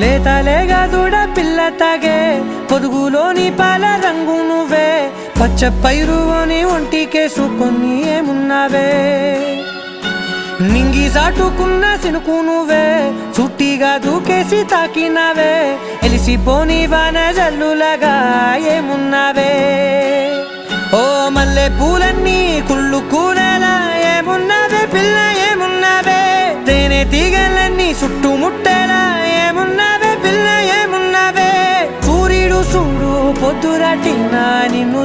లేతలేగా దూడ పిల్ల తాగే పొదుగులోని పాల రంగు నువ్వే పచ్చ పైరుని ఒంటికేసుకొని ఏమున్నావే నింగి సాటుకున్న సినుకు నువ్వే చుట్టిగా దూకేసి తాకినావే ఎలిసిపోని వాన జల్లులగా ఏమున్నావే ఓ మల్లె పూలన్నీ కుళ్ళు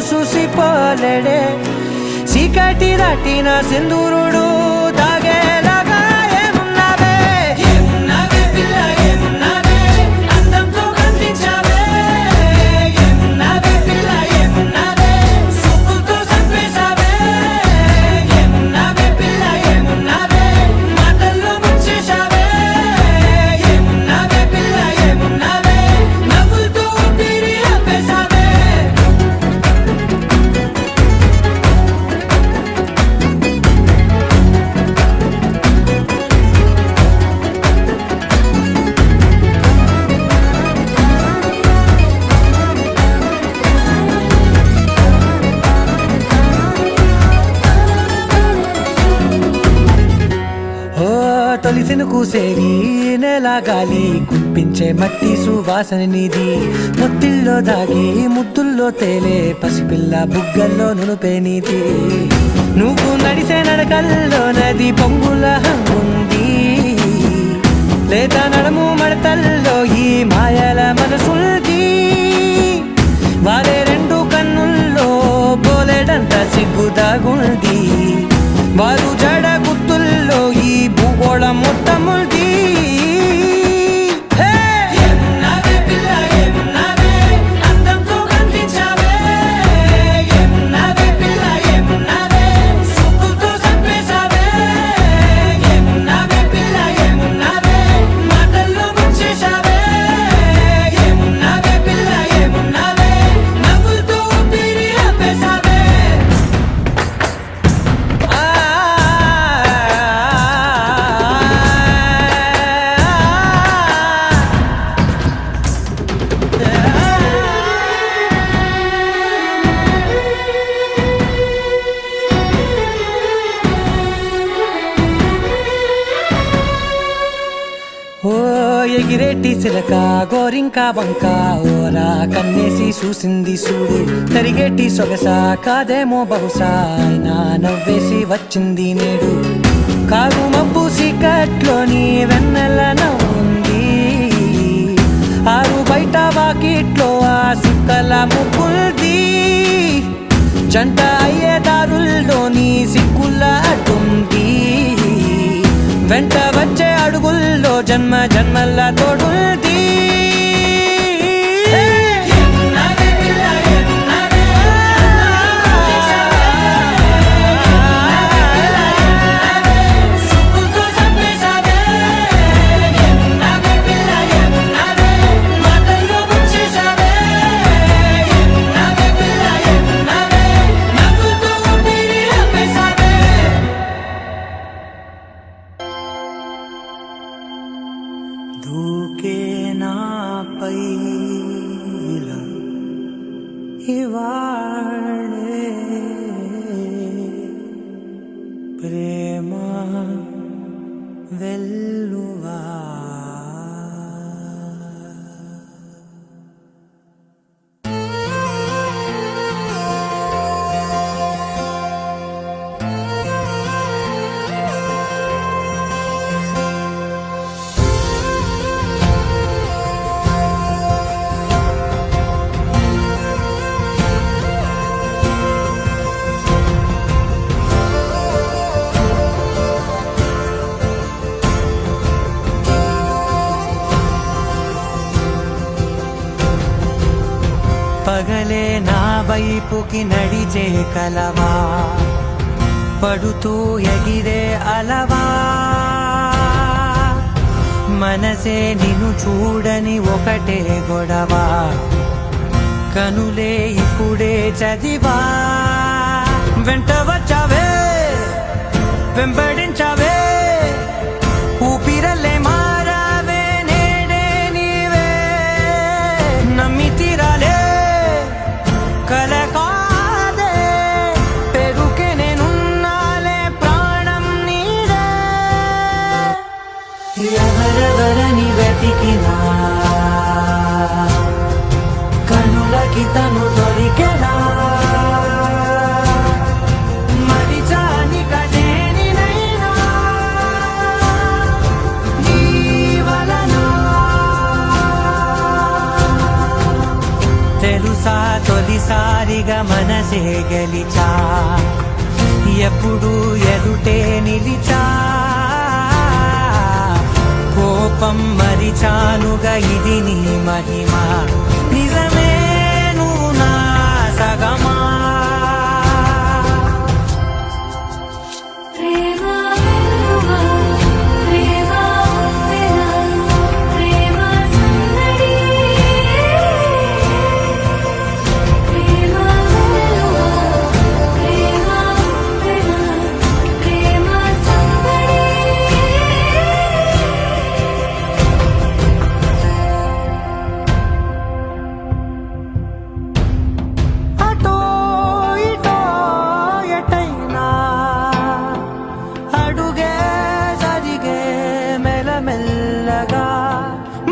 చూసిపోలేడే చీకటి దాటిన సింధూరుడు తాగేలాగా ఏమున్నావే ఏమున్నావే పిల్ల ఏమున్నావే అందంతో కనిపించావే ఏమున్నావే పిల్ల ఏమున్నావే సూపుతో చంపేశావే ఏమున్నావే పిల్ల ఏమున్నావే మాటల్లో ముంచేశావే ఏమున్నావే పిల్ల ఏమున్నావే నవ్వులతో ఊపిరి ఆపేశావే తొలిసిన కూసేరి నెల గాలి గుప్పించే మట్టి సువాసన నీది ముత్తిల్లో దాగి ముద్దుల్లో తేలే పసిపిల్ల బుగ్గల్లో నునుపే నీది నువ్వు నడిసే నడకల్లో నది పొంగుల హంగుంది లేదా నడము మడతల్లో ఈ మాయల మనసుంది వారే రెండు కన్నుల్లో పోలేడంత సిగ్గుదాగుంది వారు జడ గుర్తుల్లో ఈ భూగోళం మొత్తముంది ఏమున్నావే పిల్ల ఏమున్నావే అందంతో కనిపించావే ఏమున్నావే పిల్ల ఏమున్నావే సూపుతో చంపేశావే ఏమున్నావే పిల్ల ఏమున్నావే మాటల్లో ముంచేశావే ఏమున్నావే పిల్ల ఏమున్నావే నవ్వులతో ఊపిరి ఆపేశావే ఓ ఎగిరేటి సిలక గోరింక వంక ఓరా కన్నేసి చూసింది చూడు తరిగేటి సొగస కాదేమో బహుశా అయినా నవ్వేసి వచ్చింది నేడు కారు మబ్బు సీకట్లోని వెన్నెల నవ్వుంది ఆరు బయట వాకిట్లో ఆ సుక్కల ముగ్గుల్ది జంట అయ్యే దారుల్లోని సిగ్గుల అడ్డుంది వెంట వచ్చే అడుగుల్లో జన్మ జన్మల తోడుంది దూకే నాపై ఇలా ఇవాళే ప్రేమ వెల్లువా పగలే నా వైపుకి నడిచే కలవా పడుతూ ఎగిరే అలవా మనసే నిన్ను చూడని ఒకటే గొడవ కనులే ఇప్పుడే చదివా వెంట వచ్చావే వెంబడించావే ఊపిరలే మారావే నేడే నీవే నమ్మి తీరాలే కల కాదే పెరుకే నేనున్నాలే ప్రాణం నీదే ఎవరెవరని వెతికినా కనులకి తను దొరికెనా మరిచాని కదేనినైనా ఒక్కసారిగా మనసే గెలిచా ఎప్పుడు ఎదుటే నిలిచా కోపం మరిచానుగా ఇది నీ మహిమ నిజమే నువ్వు నా సగమా మెల్లగా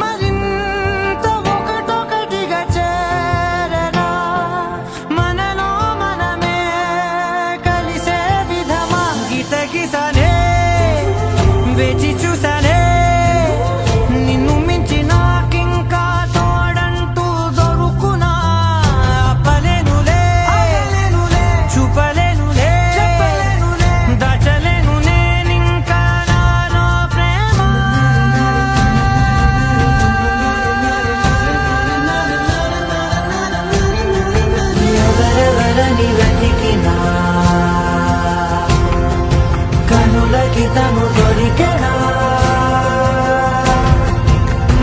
మరింత ఒకటొకటిగా చేరనా మనలో మనమే కలిసే విధమా గితగిసనే వేచి చూసానే నిన్ను మించి నాకింకా తోడంటూ దొరుకునా అప్పలేనులే చూపలేనులే దాచలేను నేనింకా నాలో ప్రేమ ఎవరెవరని వెతికినా కనులకి తను దొరికెనా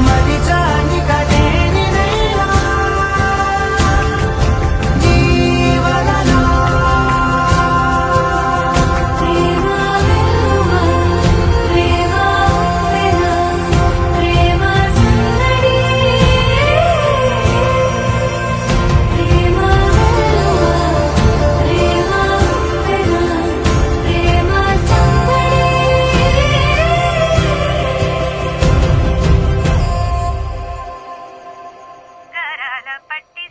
మరిచాని కదేనినైనా జీవనలో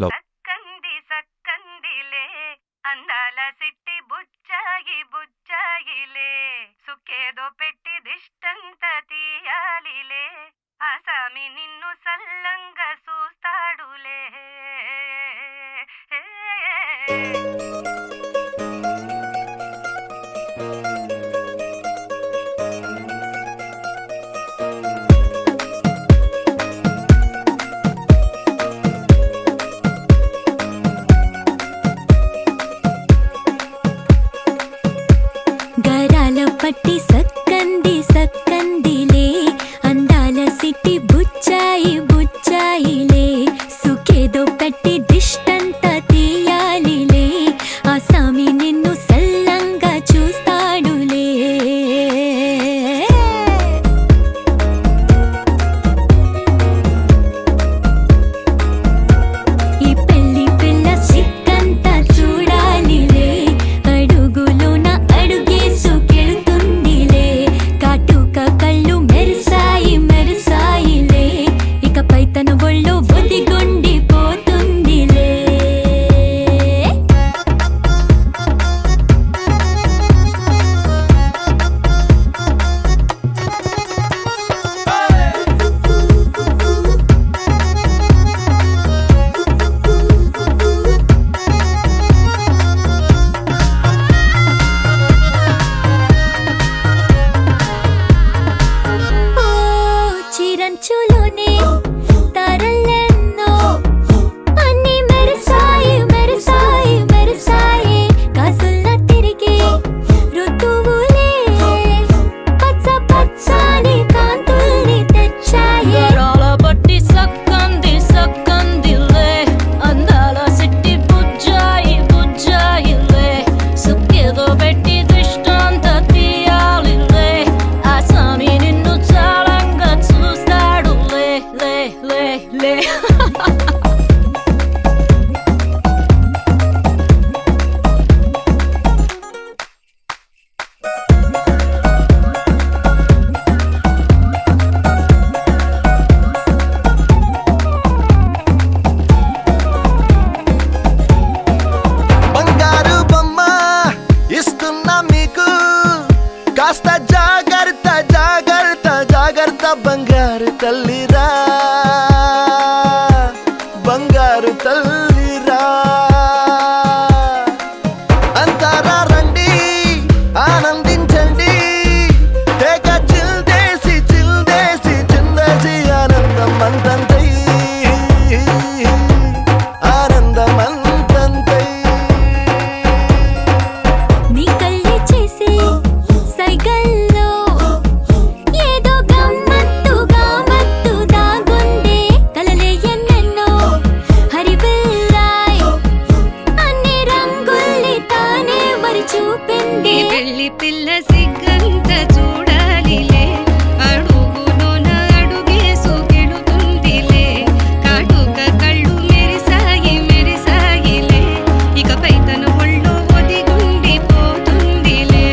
సక్కంది సక్కందిలే అందాల సిట్టి బుచ్చాయి బుచ్చాయిలే సుక్కేదో పెట్టి దిష్టంత తీయాలిలే ఆసామి నిన్ను సల్లంగా చూస్తాడులే గరాల పట్టి సక్కంది సక్కందిలే అందాల సిట్టి బుచ్చాయి బుచ్చాయిలే సుఖేదో పెట్టి దిష్టంత తీయాలిలే ఆ సామి నిన్ను సల్లంగా చూస్తాడులే ఈ పెళ్లి పిల్ల సిక్కంతా చూడాలిలే అడుగులోన అడుగేసుకెళ్తుందిలే కాటుక కళ్ళు మెరిసాయి మెరిసాయిలే ఇకపై తన ఒళ్ళో ఒదిగొండిపోతుందిలే ఓ చిరంచులోనే తారలెన్నో అన్నీ మెరిసాయి మెరిసాయి మెరిసాయి కాసుల్లా తిరిగి ఋతువులే పచ్చ పచ్చని కాంతుల్ని తెచ్చాయి గరాల పట్టి సక్కంది సక్కందిలే అందాల సిట్టి బుజ్జాయి బుజ్జాయిలే సుక్కేదో పెట్టి దృష్టాంత తీయాలిలే ఆ సామి నిన్ను చాలంగా చూస్తాడు లే లే లే లే బంగారు బొమ్మ ఇస్తున్నా మీకు కాస్త జాగ్రత్త జాగ్రత్త జాగ్రత్త బంగారు తల్లిరా బంగారు తల్లిరా పెళ్లి పిల్ల సిగ్గంత చూడాలిలే అడుగులోన అడుగేసుకెళుతుందిలే కాటుక కళ్ళు మెరిసాయి మెరిసాయిలే ఇకపై తన ఒళ్ళో ఒదిగుండిపోతుందిలే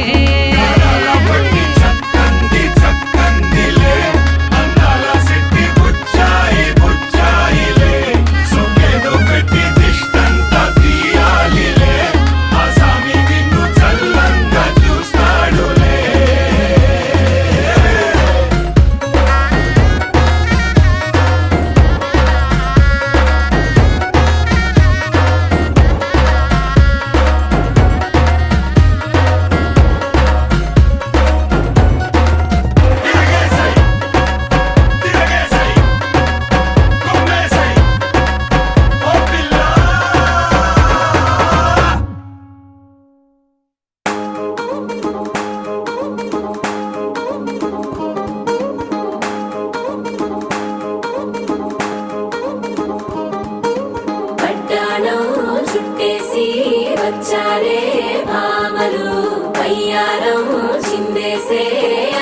పట్టాణం చుట్టేసి వచ్చారే భామలు పయ్యారం చిందేసే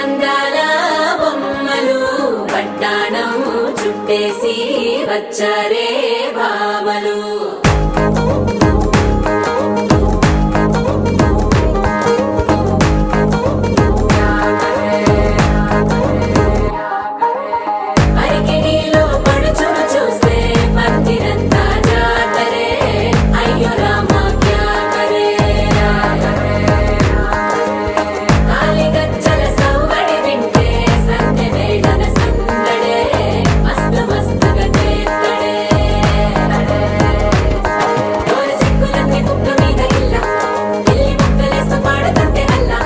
అందాల బొమ్మలు పట్టాణం చుట్టేసి వచ్చారే భామలు అరికిడిలో పడుచును చూస్తే మందిరంతా జాతరే అయ్యో రామ క్యా కరే కాలిగజ్జల సవ్వడి వింటే సంధ్య వేళన సందడే మస్తు మస్తుగా చేత్తడే డోలు సిక్కులన్నీ కుక్క మీద ఇల్ల పిల్లి ముక్కలేస్తూ పాడుతుంటే అల్లా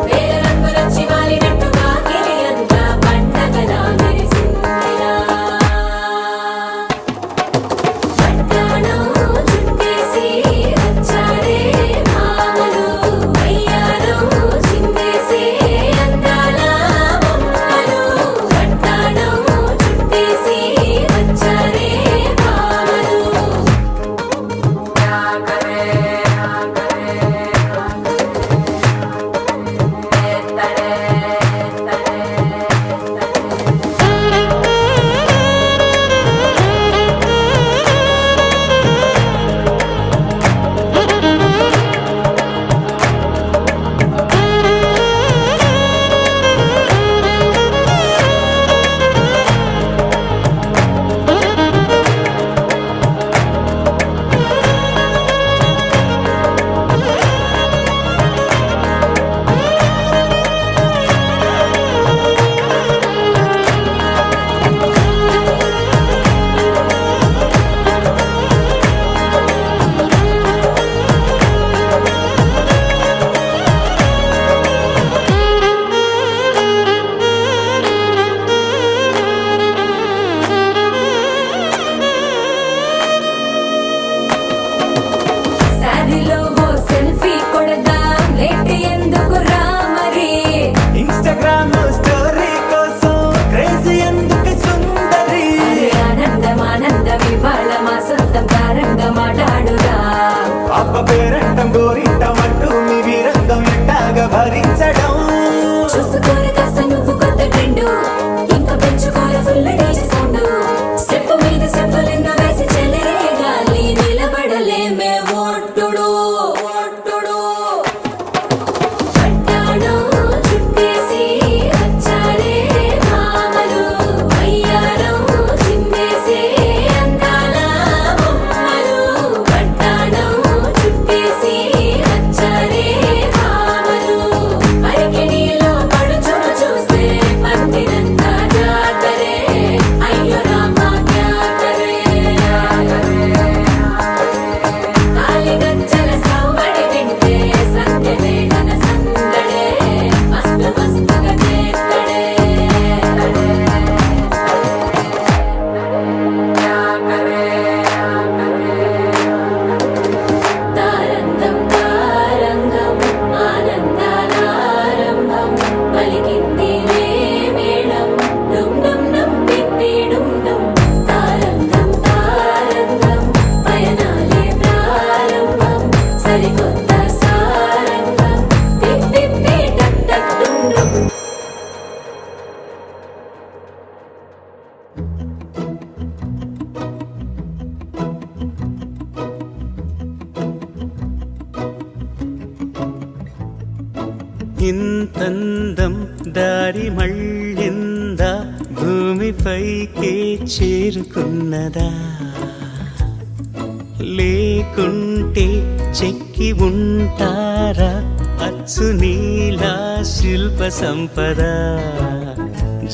వేల రంగులొచ్చి వాలినట్టుగా గిలి అంతా పండగలా మెరిసిందిలా పట్టాణం చుట్టేసి వచ్చారే భామలు పయ్యారం చిందేసే అందాల బొమ్మలు పట్టాణం చుట్టేసి వచ్చారే భామలు శారీలో ఓ సెల్ఫీ కొడదాం లేట్ ఎందుకు రా మరి ఇన్స్టాగ్రామ్ స్టోరీ కోసం క్రేజీ ఎందుకు సుందరి అరే ఆనందం ఆనందం ఇవాళ మా సొంతం కారంగా మాట్లాడురా అప్ప పేరంటం గోరింటం అంటూ మీ వీరంగం ఎట్టాగా భరించడం చూసుకోరు కాస్త నువ్వు కొత్త ట్రెండ్ ఇంకా పెంచుకోరు ఫుల్ డీజే సౌండ్ స్టెప్ మీద స్టెప్పులెన్నో వేసి చెలరే గాలి నిలబడలేమే ఒట్టుడు ఒట్టుడు పట్టాణం చుట్టేసి వచ్చారే భామలు పయ్యారం చిందేసే అందాల బొమ్మలు పట్టాణం చుట్టేసి వచ్చారే భామలు ఇంతందం దారి మళ్ళిందా భూమిపైకే చేరుకున్నదా లేకుంటే చెక్కి ఉంటారా అచ్చు నీలా శిల్ప సంపద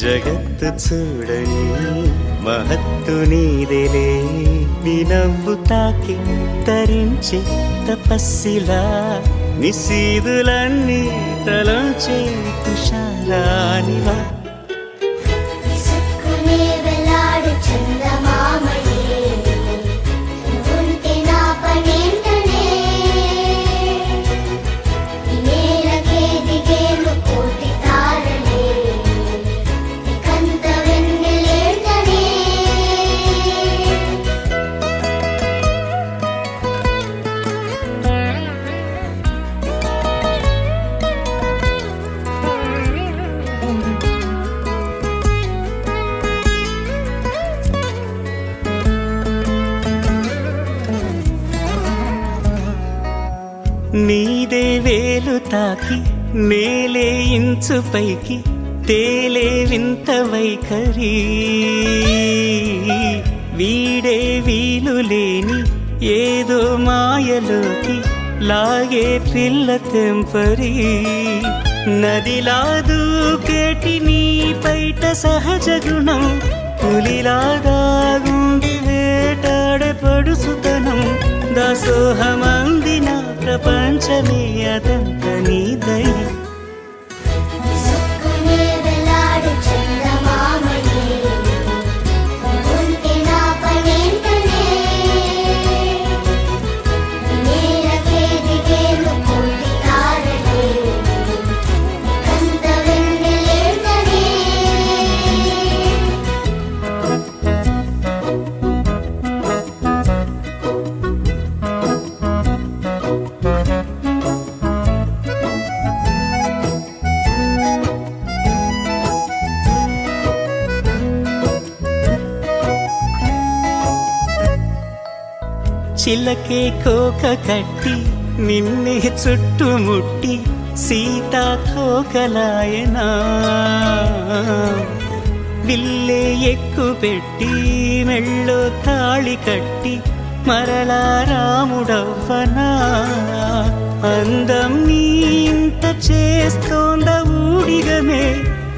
జగత్తు చూడని మహత్తు నీదేలే నీ నవ్వు తాకి తరించే తపస్సిలా నిశీదులన్నీ తలంచే తుషారానివా విసుక్కునే వెలాడు చందమామయే నువ్వుంటే నా పనేంటనే ఈ నేలకే దిగేను కోటి తారలే నీకంత వెన్నెలేంటనే నీదే వేలు తాకి నేలే ఇంచు పైకి తేలే వింత వైఖరి వీడే వీలు లేని ఏదో మాయలోకి లాగే పిల్ల తెంపరి నదిలా దూకేటి నీ పైట సహజ గుణం పులిలాగా గుండి వేటాడే పడుసుతనం దాసోహమందిన ప్రపంచమే అదంత నీదై విసుక్కునే వెలాడు చందమామయే నువ్వుంటే నా పనేంటనే ఈ నేలకే దిగేను కోటి తారలే నీకంత వెన్నెలేంటనే చిలకే కోక కట్టి నిన్నే చుట్టుముట్టి సీతాకోకలాయనా విల్లే ఎక్కు పెట్టి మెళ్ళో తాళి కట్టి మరలా రాముడవ్వనా అందం నీ ఇంత చేస్తోంద ఊడిగమే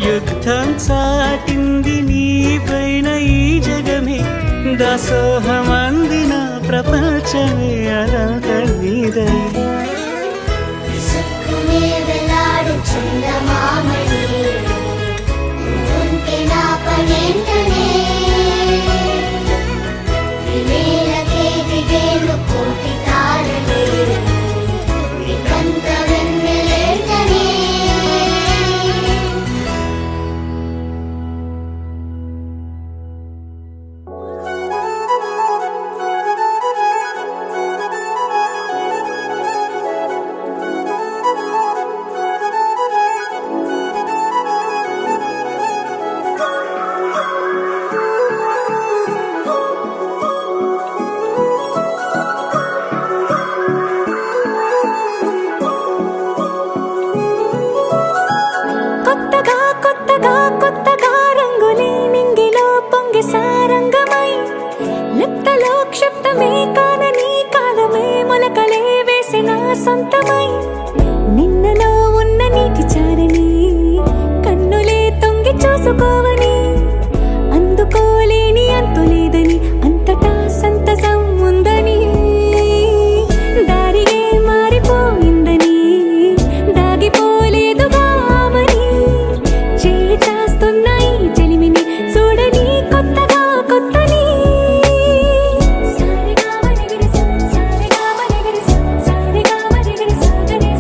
యుద్ధం చాటింది నీ పైన ఈ జగమే దాసోహమందిన ప్రపంచమే అనంత నీదై విసుక్కునే వెలాడు చందమామయే నువ్వుంటే నా పనేంటనే ఈ నేలకే దిగేను కోటి తారలే నీకంత వెన్నెలేంటనే కొత్తగా కొత్తగా కొత్తగా రంగులే నింగిలో పొంగి సారంగమై లిప్తలో క్షిప్తమే కానని కాలమే మొలకలే వేసిన సొంతమై నిన్నలో ఉన్న నీటి చారని కన్నులే తొంగి చూసుకోవని అందుకోలేని అంతులేదని అంతటా సంతసం ఉందని దారిగే మారిపోయిందని దాగిపోలేదుగా ఆమని చేస్తాస్తున్నాయి చెలిమిని చూడని కొత్తగా కొత్తని సారెగా మరిగిరి సారెగా మరిగిరి సారెగా మరిగిరి సాగరే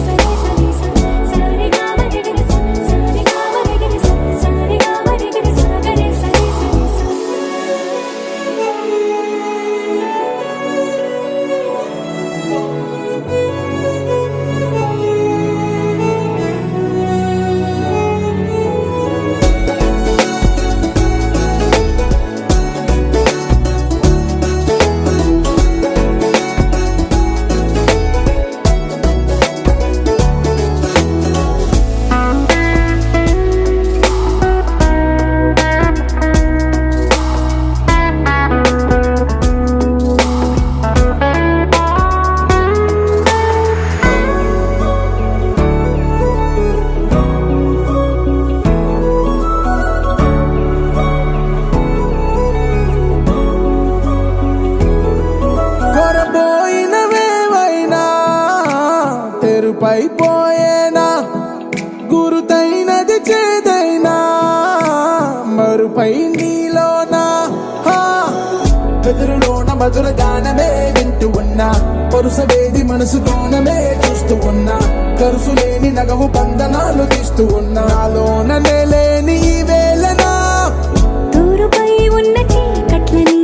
మధుర గానమే వింటూ ఉన్నా పరుసవేది మనసు కోణమే చూస్తూ ఉన్నా కరుసు లేని నగవు బంధనాలు తీస్తూ ఉన్నా నాలోన లేని ఈ వేళనా తూరుపై ఉన్న చీకట్లని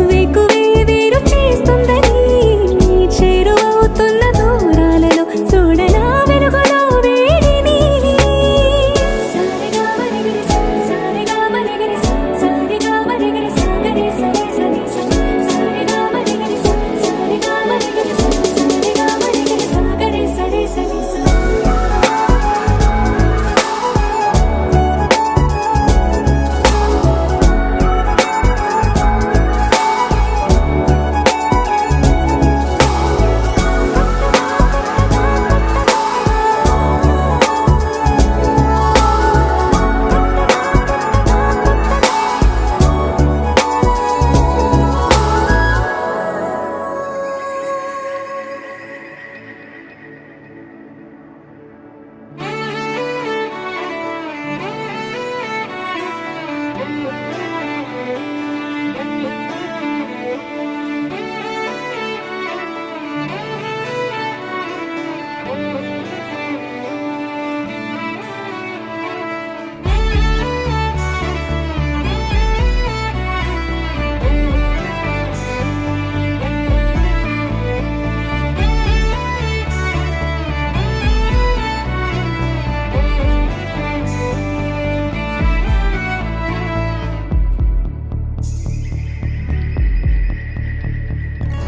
వేకువే వేరు చేస్తుందని చేరువవుతున్న దూరాలలో చూడనా వెలుగులో వేడిని సారిగా మరిగిరి సారిగా మరిగిరి సారిగా మరిగిరి సాగరి సరి సరి సారిగా మరిగిరి సారిగా మరిగిరి సారిగా మరిగిరి సాగరి సరి సరి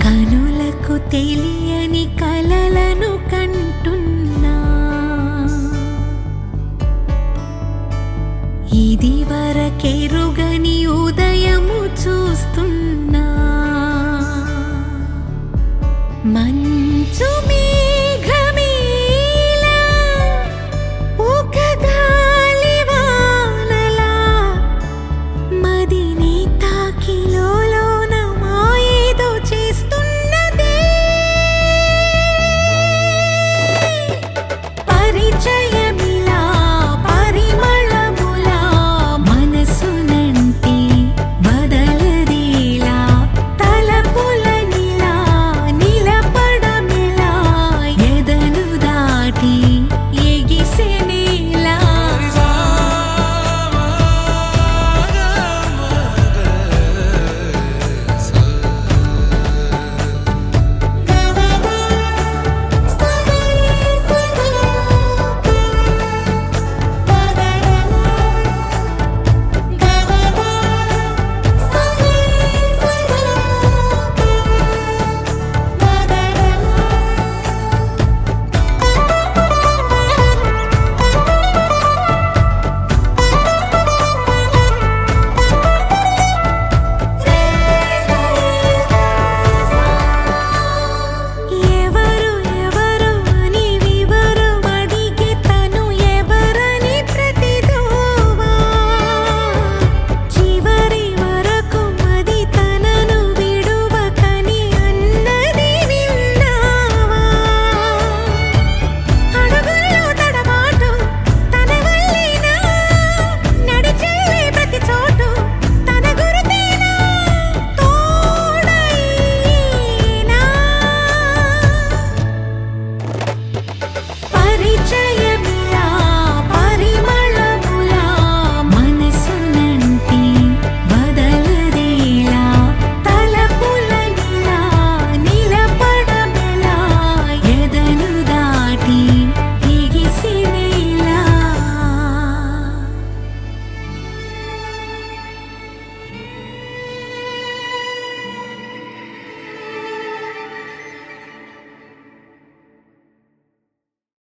కనులకు తెలియని కలలను కంటున్నా ఇది వరకెరుగని ఉదయము చూస్తున్నా మంచు